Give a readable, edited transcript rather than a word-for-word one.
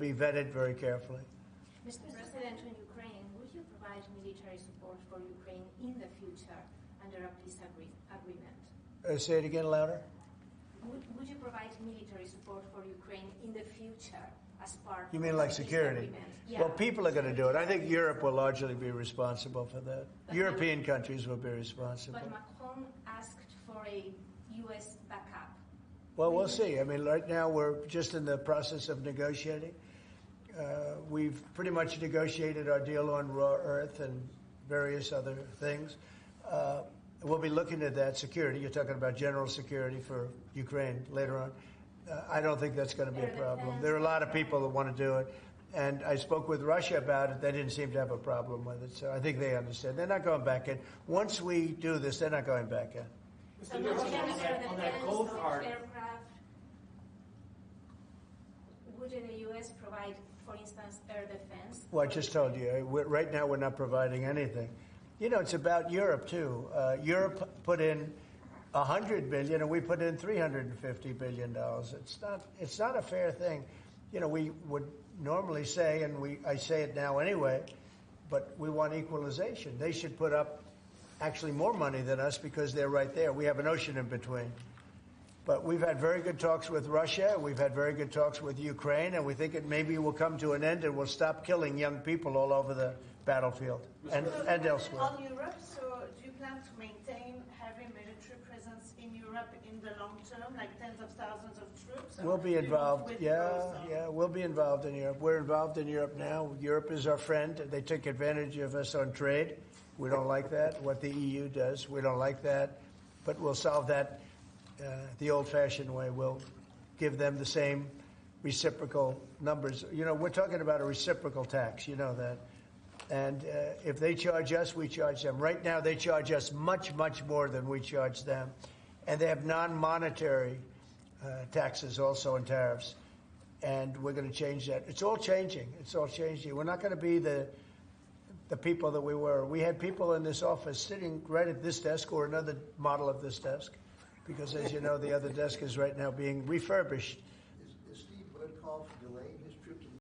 be vetted very carefully. Mr. President, on Ukraine, would you provide military support for Ukraine in the future under a peace agreement? Say it again louder. Would you provide military support for Ukraine in the future as part You mean of like the peace security? agreement? Yeah. Well, people are going to do it. I think Europe will largely be responsible for that. But European countries will be responsible. But Macron asked for a U.S. backup. Well, we'll see. I mean, right now we're just in the process of negotiating. We've pretty much negotiated our deal on raw earth and various other things. We'll be looking at that security. You're talking about general security for Ukraine later on. I don't think that's going to be a problem. There are a lot of people that want to do it. And I spoke with Russia about it. They didn't seem to have a problem with it. So I think they understand. They're not going back in. Once we do this, they're not going back in. So on that cold card, aircraft, would the U.S. provide, for instance, air defense? Well, I just told you. Right now we're not providing anything. You know, it's about Europe, too. Europe put in $100 billion, and we put in $350 billion. It's not a fair thing. You know, we would normally say, and I say it now anyway, but we want equalization. They should put up actually more money than us because they're right there. We have an ocean in between. But we've had very good talks with Russia. We've had very good talks with Ukraine, and we think it maybe will come to an end and we'll stop killing young people all over the battlefield and elsewhere. On Europe, so do you plan to maintain heavy military presence in Europe in the long term, like tens of thousands of troops? We'll be involved. Yeah, we'll be involved in Europe. We're involved in Europe now. Europe is our friend. They took advantage of us on trade. We don't like that. What the EU does, we don't like that. But we'll solve that the old-fashioned way. We'll give them the same reciprocal numbers. You know, we're talking about a reciprocal tax. You know that. And if they charge us, we charge them. Right now, they charge us much, much more than we charge them. And they have non-monetary taxes also and tariffs. And we're going to change that. It's all changing. It's all changing. We're not going to be the people that we were. We had people in this office sitting right at this desk or another model of this desk. Because, as you know, the other desk is right now being refurbished.